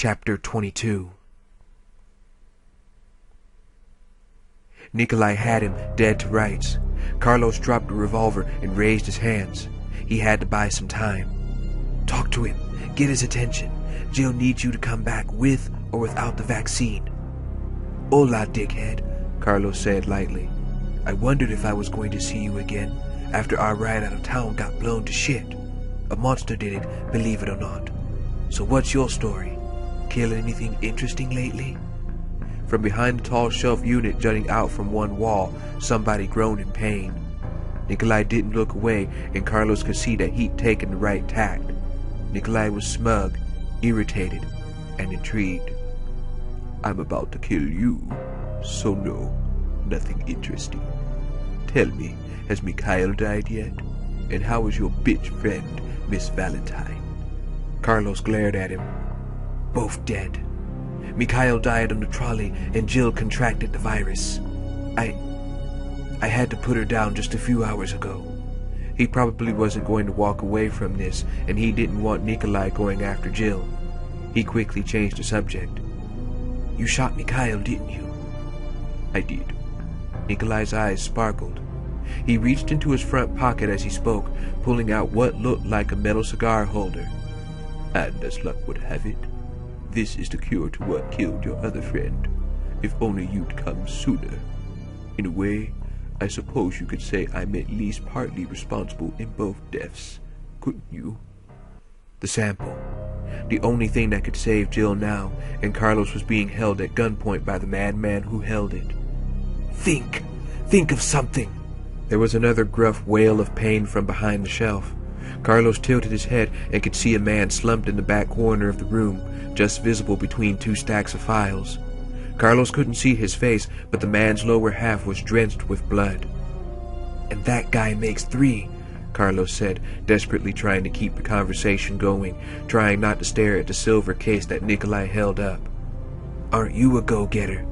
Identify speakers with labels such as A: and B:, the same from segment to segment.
A: Chapter 22. Nikolai had him dead to rights. Carlos dropped the revolver and raised his hands. He had to buy some time. Talk to him. Get his attention. Jill needs you to come back with or without the vaccine. Hola, dickhead, Carlos said lightly. I wondered if I was going to see you again after our ride out of town got blown to shit. A monster did it, believe it or not. So what's your story? Kill anything interesting lately? From behind the tall shelf unit jutting out from one wall, somebody groaned in pain. Nikolai didn't look away, and Carlos could see that he'd taken the right tact. Nikolai was smug, irritated, and intrigued. I'm about to kill you, so no, nothing interesting. Tell me, has Mikhail died yet? And how is your bitch friend, Miss Valentine? Carlos glared at him. Both dead. Mikhail died on the trolley, and Jill contracted the virus. I had to put her down just a few hours ago. He probably wasn't going to walk away from this, and he didn't want Nikolai going after Jill. He quickly changed the subject. You shot Mikhail, didn't you? I did. Nikolai's eyes sparkled. He reached into his front pocket as he spoke, pulling out what looked like a metal cigar holder. And as luck would have it, this is the cure to what killed your other friend. If only you'd come sooner. In a way, I suppose you could say I'm at least partly responsible in both deaths, couldn't you? The sample. The only thing that could save Jill now, and Carlos was being held at gunpoint by the madman who held it. Think of something! There was another gruff wail of pain from behind the shelf. Carlos tilted his head and could see a man slumped in the back corner of the room, just visible between two stacks of files. Carlos couldn't see his face, but the man's lower half was drenched with blood. And that guy makes 3, Carlos said, desperately trying to keep the conversation going, trying not to stare at the silver case that Nikolai held up. Aren't you a go-getter?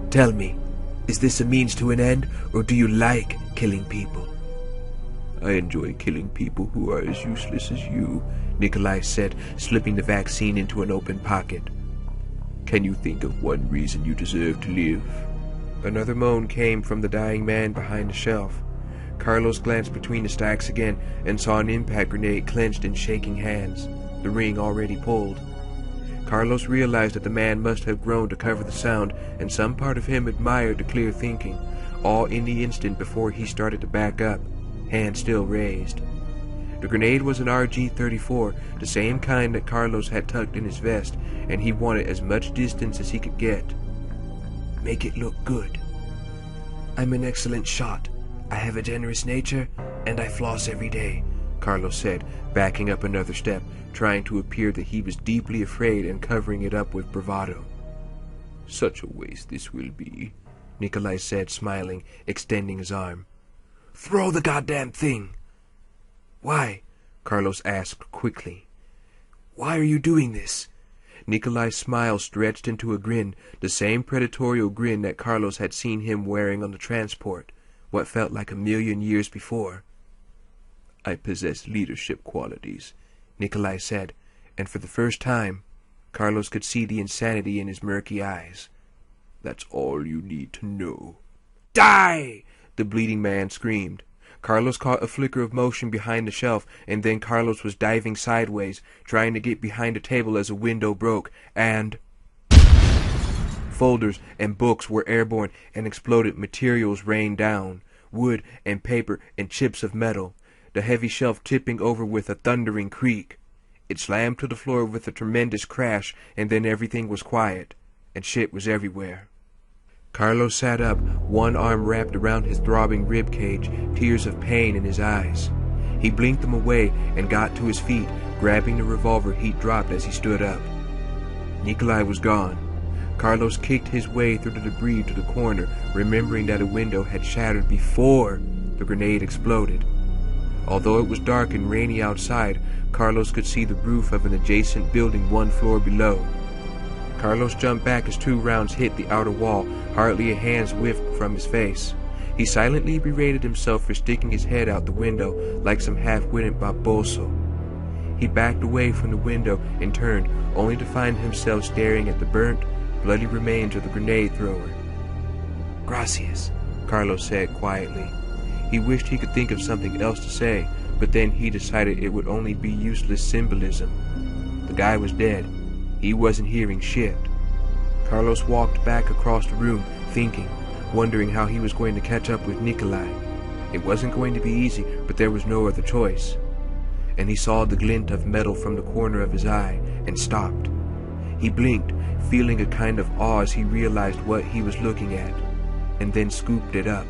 A: Tell me, is this a means to an end, or do you like killing people? I enjoy killing people who are as useless as you, Nikolai said, slipping the vaccine into an open pocket. Can you think of one reason you deserve to live? Another moan came from the dying man behind the shelf. Carlos glanced between the stacks again and saw an impact grenade clenched in shaking hands, the ring already pulled. Carlos realized that the man must have groaned to cover the sound, and some part of him admired the clear thinking, all in the instant before he started to back up, hand still raised. The grenade was an RG-34, the same kind that Carlos had tucked in his vest, and he wanted as much distance as he could get. Make it look good. I'm an excellent shot. I have a generous nature, and I floss every day, Carlos said, backing up another step, trying to appear that he was deeply afraid and covering it up with bravado. Such a waste this will be, Nikolai said, smiling, extending his arm. Throw the goddamn thing! Why? Carlos asked quickly. Why are you doing this? Nikolai's smile stretched into a grin, the same predatory grin that Carlos had seen him wearing on the transport, what felt like 1,000,000 years before. I possess leadership qualities, Nikolai said, and for the first time, Carlos could see the insanity in his murky eyes. That's all you need to know. Die! The bleeding man screamed. Carlos caught a flicker of motion behind the shelf, and then Carlos was diving sideways, trying to get behind a table as a window broke, and... Folders and books were airborne and exploded. Materials rained down, wood and paper and chips of metal, the heavy shelf tipping over with a thundering creak. It slammed to the floor with a tremendous crash, and then everything was quiet, and shit was everywhere. Carlos sat up, one arm wrapped around his throbbing rib cage, tears of pain in his eyes. He blinked them away and got to his feet, grabbing the revolver he'd dropped as he stood up. Nikolai was gone. Carlos kicked his way through the debris to the corner, remembering that a window had shattered before the grenade exploded. Although it was dark and rainy outside, Carlos could see the roof of an adjacent building 1 floor below. Carlos jumped back as 2 rounds hit the outer wall, hardly a hand's whiffed from his face. He silently berated himself for sticking his head out the window like some half-witted baboso. He backed away from the window and turned, only to find himself staring at the burnt, bloody remains of the grenade thrower. "Gracias," Carlos said quietly. He wished he could think of something else to say, but then he decided it would only be useless symbolism. The guy was dead. He wasn't hearing shit. Carlos walked back across the room, thinking, wondering how he was going to catch up with Nikolai. It wasn't going to be easy, but there was no other choice. And he saw the glint of metal from the corner of his eye, and stopped. He blinked, feeling a kind of awe as he realized what he was looking at, and then scooped it up.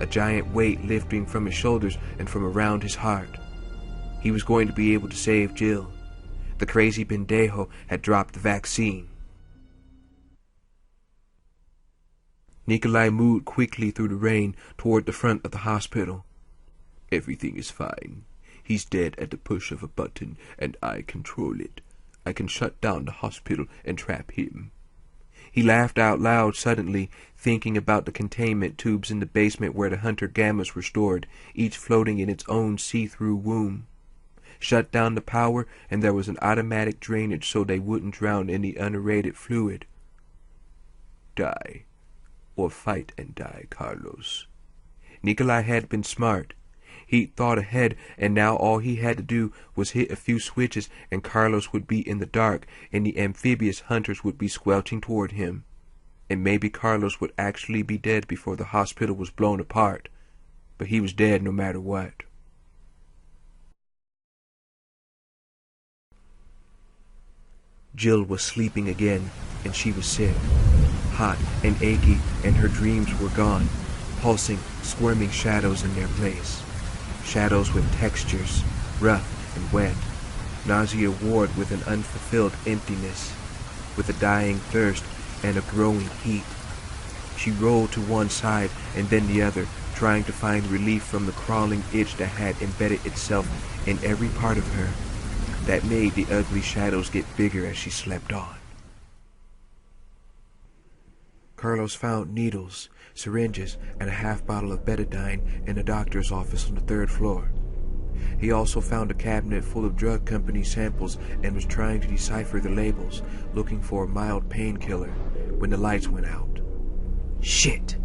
A: A giant weight lifting from his shoulders and from around his heart. He was going to be able to save Jill. The crazy pendejo had dropped the vaccine. Nikolai moved quickly through the rain toward the front of the hospital. "Everything is fine. He's dead at the push of a button, and I control it. I can shut down the hospital and trap him." He laughed out loud suddenly, thinking about the containment tubes in the basement where the Hunter Gammas were stored, each floating in its own see-through womb. Shut down the power, and there was an automatic drainage so they wouldn't drown in the unaerated fluid. Die. Or fight and die, Carlos. Nikolai had been smart. He'd thought ahead, and now all he had to do was hit a few switches and Carlos would be in the dark and the amphibious hunters would be squelching toward him. And maybe Carlos would actually be dead before the hospital was blown apart. But he was dead no matter what. Jill was sleeping again, and she was sick, hot and achy, and her dreams were gone, pulsing, squirming shadows in their place. Shadows with textures, rough and wet, nausea warred with an unfulfilled emptiness, with a dying thirst and a growing heat. She rolled to one side and then the other, trying to find relief from the crawling itch that had embedded itself in every part of her, that made the ugly shadows get bigger as she slept on. Carlos found needles, syringes, and a half bottle of betadine in a doctor's office on the 3rd floor. He also found a cabinet full of drug company samples and was trying to decipher the labels, looking for a mild painkiller, when the lights went out. Shit!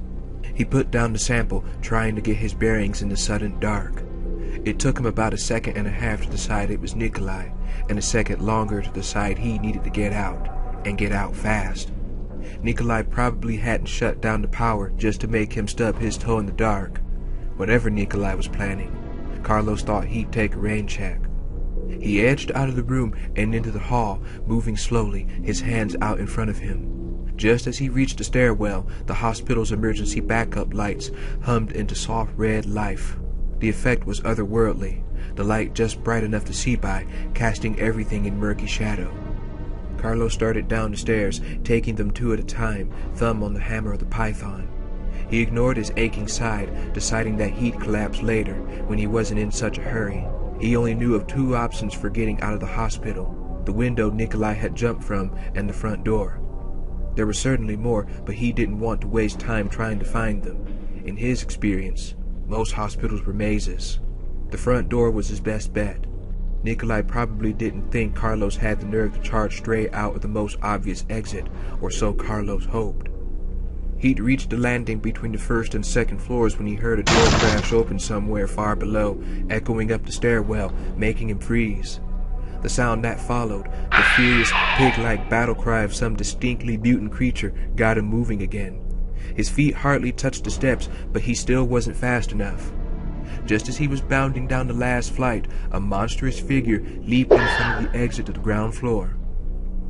A: He put down the sample, trying to get his bearings in the sudden dark. It took him about a second and a half to decide it was Nikolai, and a second longer to decide he needed to get out, and get out fast. Nikolai probably hadn't shut down the power just to make him stub his toe in the dark. Whatever Nikolai was planning, Carlos thought he'd take a rain check. He edged out of the room and into the hall, moving slowly, his hands out in front of him. Just as he reached the stairwell, the hospital's emergency backup lights hummed into soft red life. The effect was otherworldly, the light just bright enough to see by, casting everything in murky shadow. Carlos started down the stairs, taking them 2 at a time, thumb on the hammer of the python. He ignored his aching side, deciding that he'd collapse later, when he wasn't in such a hurry. He only knew of 2 options for getting out of the hospital: the window Nikolai had jumped from and the front door. There were certainly more, but he didn't want to waste time trying to find them. In his experience, most hospitals were mazes. The front door was his best bet. Nikolai probably didn't think Carlos had the nerve to charge straight out of the most obvious exit, or so Carlos hoped. He'd reached the landing between the 1st and 2nd floors when he heard a door crash open somewhere far below, echoing up the stairwell, making him freeze. The sound that followed, the furious, pig-like battle cry of some distinctly mutant creature, got him moving again. His feet hardly touched the steps, but he still wasn't fast enough. Just as he was bounding down the last flight, a monstrous figure leaped in front of the exit to the ground floor.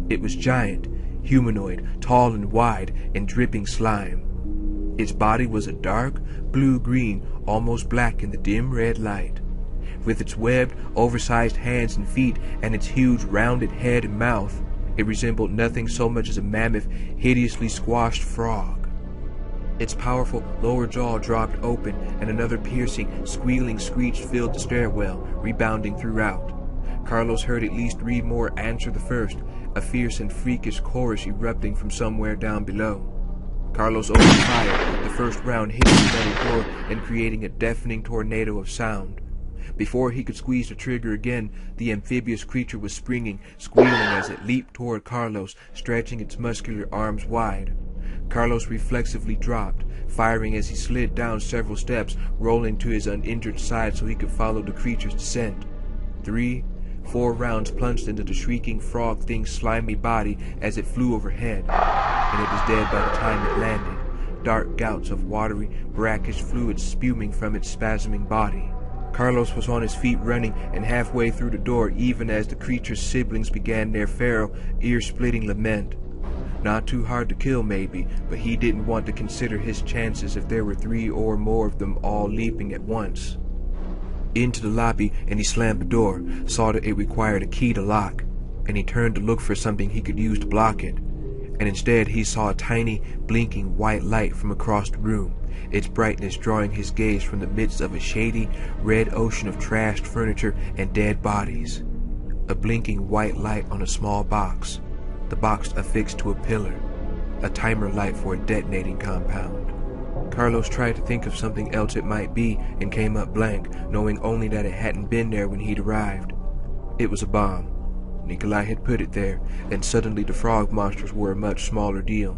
A: It was giant, humanoid, tall and wide, and dripping slime. Its body was a dark, blue-green, almost black in the dim red light. With its webbed, oversized hands and feet and its huge, rounded head and mouth, it resembled nothing so much as a mammoth, hideously squashed frog. Its powerful lower jaw dropped open, and another piercing, squealing screech filled the stairwell, rebounding throughout. Carlos heard at least 3 more answer the first, a fierce and freakish chorus erupting from somewhere down below. Carlos opened fire, the first round hitting the metal door and creating a deafening tornado of sound. Before he could squeeze the trigger again, the amphibious creature was springing, squealing as it leaped toward Carlos, stretching its muscular arms wide. Carlos reflexively dropped, firing as he slid down several steps, rolling to his uninjured side so he could follow the creature's descent. 3, 4 rounds plunged into the shrieking frog thing's slimy body as it flew overhead, and it was dead by the time it landed, dark gouts of watery, brackish fluid spewing from its spasming body. Carlos was on his feet running and halfway through the door even as the creature's siblings began their feral, ear-splitting lament. Not too hard to kill maybe, but he didn't want to consider his chances if there were 3 or more of them all leaping at once. Into the lobby, and he slammed the door, saw that it required a key to lock, and he turned to look for something he could use to block it. And instead he saw a tiny, blinking white light from across the room, its brightness drawing his gaze from the midst of a shady, red ocean of trashed furniture and dead bodies. A blinking white light on a small box, the box affixed to a pillar, a timer light for a detonating compound. Carlos tried to think of something else it might be and came up blank, knowing only that it hadn't been there when he'd arrived. It was a bomb. Nikolai had put it there, and suddenly the frog monsters were a much smaller deal.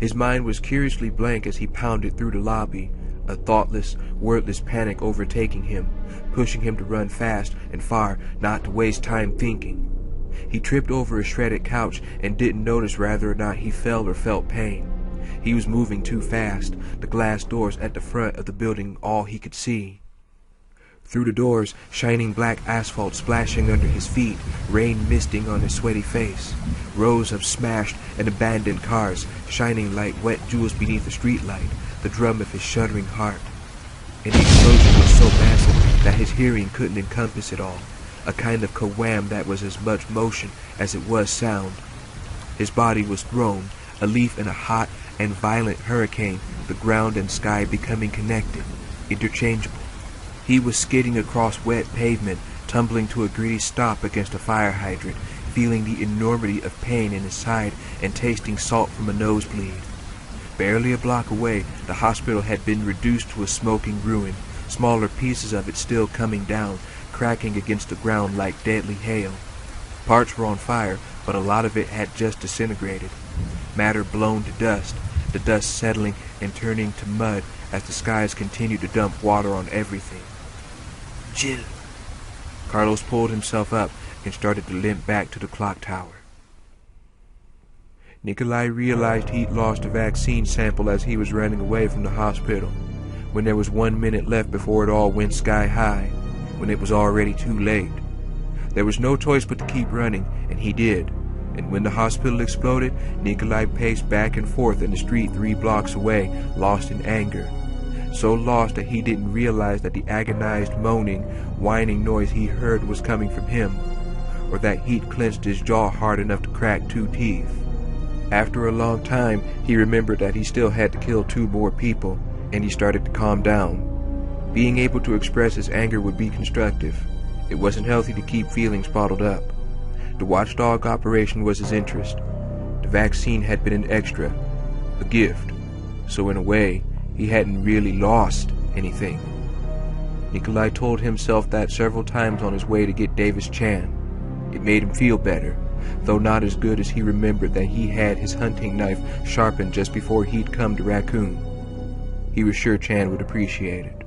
A: His mind was curiously blank as he pounded through the lobby, a thoughtless, wordless panic overtaking him, pushing him to run fast and far, not to waste time thinking. He tripped over a shredded couch and didn't notice whether or not he felt or felt pain. He was moving too fast, the glass doors at the front of the building all he could see. Through the doors, shining black asphalt splashing under his feet, rain misting on his sweaty face, rows of smashed and abandoned cars shining like wet jewels beneath a streetlight, the drum of his shuddering heart. And the explosion was so massive that his hearing couldn't encompass it all, a kind of kawam that was as much motion as it was sound. His body was thrown, a leaf in a hot and violent hurricane, the ground and sky becoming connected, interchangeable. He was skidding across wet pavement, tumbling to a gritty stop against a fire hydrant, feeling the enormity of pain in his side and tasting salt from a nosebleed. Barely a block away, the hospital had been reduced to a smoking ruin, smaller pieces of it still coming down, cracking against the ground like deadly hail. Parts were on fire, but a lot of it had just disintegrated. Matter blown to dust, the dust settling and turning to mud as the skies continued to dump water on everything. Chill. Carlos pulled himself up and started to limp back to the clock tower. Nikolai realized he'd lost a vaccine sample as he was running away from the hospital, when there was 1 minute left before it all went sky high, when it was already too late. There was no choice but to keep running, and he did. And when the hospital exploded, Nikolai paced back and forth in the street 3 blocks away, lost in anger. So lost that he didn't realize that the agonized moaning, whining noise he heard was coming from him, or that he'd clenched his jaw hard enough to crack 2 teeth. After a long time, he remembered that he still had to kill 2 more people, and he started to calm down. Being able to express his anger would be constructive. It wasn't healthy to keep feelings bottled up. The watchdog operation was his interest. The vaccine had been an extra, a gift, so in a way, he hadn't really lost anything. Nikolai told himself that several times on his way to get Davis Chan. It made him feel better, though not as good as he remembered that he had his hunting knife sharpened just before he'd come to Raccoon. He was sure Chan would appreciate it.